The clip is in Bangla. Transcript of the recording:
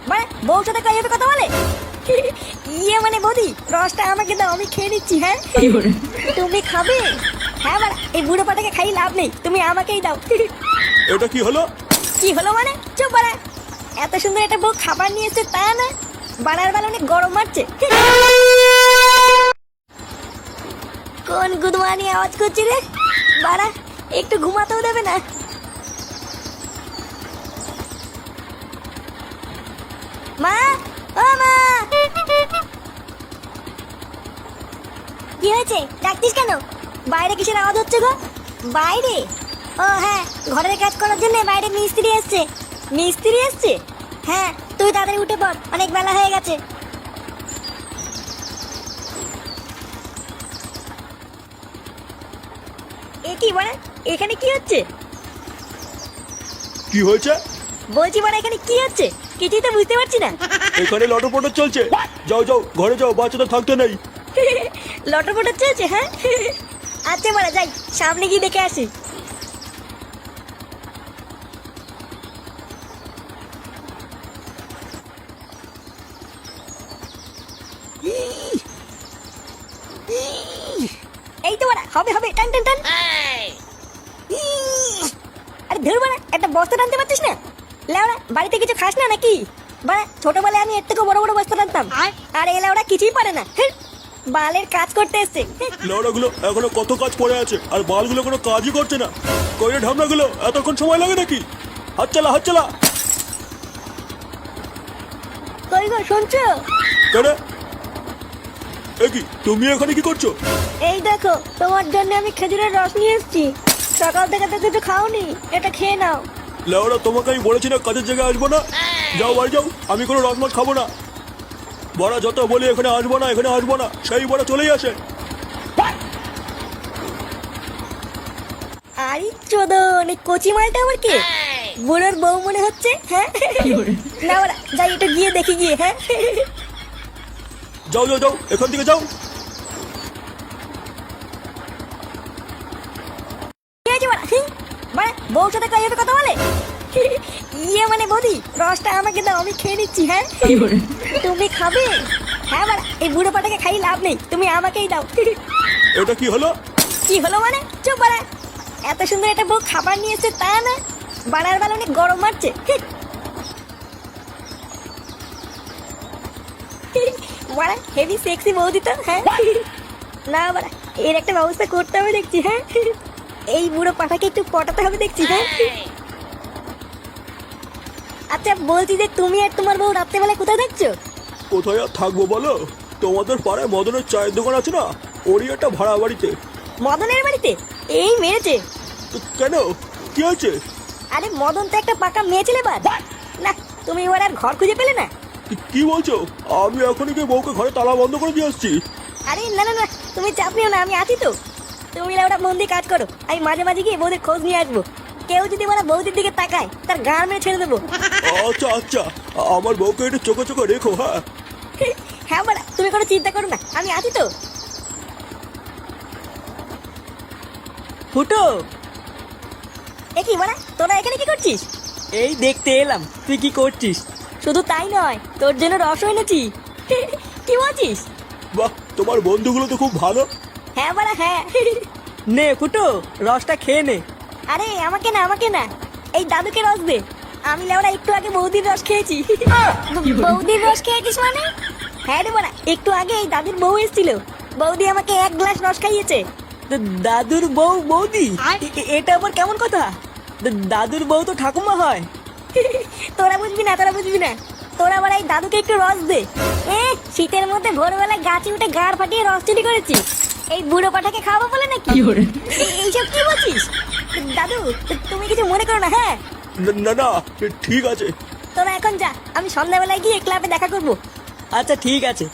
মানে বউর সাথে কইবে কথা বলে? ইয়ে মানে বৌদি, রসটা আমাকে দাও, আমি খেয়ে নিচ্ছি। হ্যাঁ তুমি খাবে? হ্যাঁ বাড়া, এই বুড়ো পাটাকে খাই লাভ নেই, তুমি আমাকেই দাও। এটা কি হলো? কি হলো মানে? চুপ বাড়া। এত সুন্দর একটা বউ খাবার নিয়ে এসছে তা না, বাড়ার বেলা অনেক গরম মারছে। কোন গুদমানি আওয়াজ করছি রে বাড়া, একটু ঘুমাতেও দেবে না। মা, ও মা, কি হয়েছে? ডাকতিস কেন? বাইরে কিসের আওয়াজ হচ্ছে গো? বাইরে? ও হ্যাঁ, ঘরের কাজ করার জন্য বাইরে মিস্ত্রি এসছে। মিস্ত্রি এসছে? হ্যাঁ, তুই তাড়াতাড়ি উঠে পড়, অনেক বেলা হয়ে গেছে। এ কি বলে? এখানে কি হচ্ছে? কি হয়েছে? বলছি বলে এখানে কি হচ্ছে? কিছুই তো বুঝতে পারছি না। এখানে লটপট চলছে। যাও যাও, ঘরে যাও, বাচ্চাদের থাকতে নেই। লটপট চলছে? হ্যাঁ আচ্ছা বলে যাই, সামনে গিয়ে দেখে আসি। এই তো বড়া, হবে হবে, টান টান টান। আরে ধুর বড়া, একটা বস্তা টানতে পারছিস না? লেওড়া, বাড়িতে কিছু খাস না নাকি? বাড়া, ছোটবেলায় আমি এর থেকে বড় বড় বস্তা টানতাম, আর এ লেওড়া কিছুই পারে না। বালের কাজ করতে এসছে। লড়াগুলো এখনো কত কাজ পড়ে আছে, আর বালগুলো কোনো কাজই করছে না। কইরে ঢামনাগুলো এতক্ষণ সময় লাগে নাকি? হাত চালা, হাত চালা। কই গো, শুনছো? কেন? এ কি, তুমি এখানে কি করছো? এই দেখো, তোমার জন্য আমি খেজুরের রস নিয়ে এসেছি। সকাল থেকে তো কিছু খাওনি, এটা খেয়ে নাও। লেওড়া, তোমাকে আমি বলেছি না কাজের জায়গায় আসবো না? যাও বাড়ি যাও, আমি কোনো রসমাস খাবো না। বড়া যত বলি এখানে আসবো না, এখানে আসবো না, সেই বড়া চলেই আসে। আরে চোদন, এই কচি মালটা আবার কে? বুড়োর বউ মনে হচ্ছে। হ্যাঁ না ওরা, যাই একটু গিয়ে দেখি গিয়ে। হ্যাঁ যাও যাও যাও, এখান থেকে যাও। কি হয়েছে বাড়া? বাড়া, বউর সাথে কইবে কথা বলে? ইয়ে মানে বৌদি, রসটা আমাকে দাও, আমি খেয়ে নিচ্ছি। হ্যাঁ তুমি খাবে? হ্যাঁ বাড়া, এই বুড়ো পাটাকে খাই লাভ নেই, তুমি আমাকেই দাও। এটা কি হলো? কি হলো মানে? চুপ বাড়া। এত সুন্দর একটা বউ খাবার নিয়ে এসছে তা না, বাড়ার বেলা অনেক গরম মারছে। বাড়া, হেভি সেক্সি বৌদি তো। হ্যাঁ না বাড়া, এর একটা ব্যবস্থা করতে হবে দেখছি। হ্যাঁ এই বুড়ো পাঠাকে একটু পটাতে হবে দেখছি। হ্যাঁ আচ্ছা বলছি যে, তুমি আর তোমার বউ রাত্রেবেলা কোথায় থাকছো? কোথায় আর থাকবো বলো? তোমাদের পাড়ায় মদনের চায়ের দোকান আছে না, ওরই একটা ভাড়া বাড়িতে। মদনের বাড়িতে? এই মেরেছে। তো কেন, কি হয়েছে? আরে মদন তো একটা পাকা মেয়ে ছেলে বাদ না, তুমি এবার আর ঘর খুঁজে পেলে না? কি বলছো? আমি এখনই গিয়ে বউকে ঘরে তালা বন্ধ করে দিয়ে আসছি। আরে না না না, তুমি চাপ নিও না, আমি আছি তো। তুমি ওটা মন দিয়ে কাজ করো, আমি মাঝে মাঝে গিয়ে বৌদির খোঁজ নিয়ে আসবো। কেউ যদি বলে বৌদির দিকে তাকায়, তার গান মেরে ছেড়ে দেবো। আচ্ছা আচ্ছা, আমার বউকে একটু চোখে চোখে রেখো। হ্যাঁ হ্যাঁ বাড়া, তুমি কোনো চিন্তা করো না, আমি আছি তো। ফুটো, এ কি বাড়া, তোরা এখানে কি করছিস? এই দেখতে এলাম তুই কি করছিস। শুধু তাই নয়, তোর জন্য রস এনেছি। কি বলছিস? বাহ, তোমার বন্ধুগুলো তো খুব ভালো। হ্যাঁ বাড়া হ্যাঁ। নে ফুটো, রসটা খেয়ে নে। আরে আমাকে না, আমাকে না, এই দাদুকে রস দে। আমি লেওড়া একটু আগে বৌদির রস খেয়েছি। বৌদির রস খেয়েছিস মানে? হ্যাঁ রে বাড়া, একটু আগে এই দাদুর বউ এসেছিল, বৌদি আমাকে 1 গ্লাস রস খাইয়েছে। দাদুর বউ বৌদি? এটা আবার কেমন কথা? দাদুর বউ তো ঠাকুমা হয়। তোরা বুঝবি না, তোরা বুঝবি না, তোরা আবার এই দাদুকে একটু রস দে। শীতের মধ্যে ভোরবেলায় গাছে উঠে গাড় ফাটিয়ে রস চুরি করেছি, এই বুড়ো পাঠাকে খাওয়াবো বলে নাকি? এইসব কি বলছিস দাদু? তুমি কিছু মনে করো না। হ্যাঁ না না, ঠিক আছে। তোরা এখন যা, আমি সন্ধ্যাবেলায় গিয়ে ক্লাবে দেখা করবো। আচ্ছা ঠিক আছে।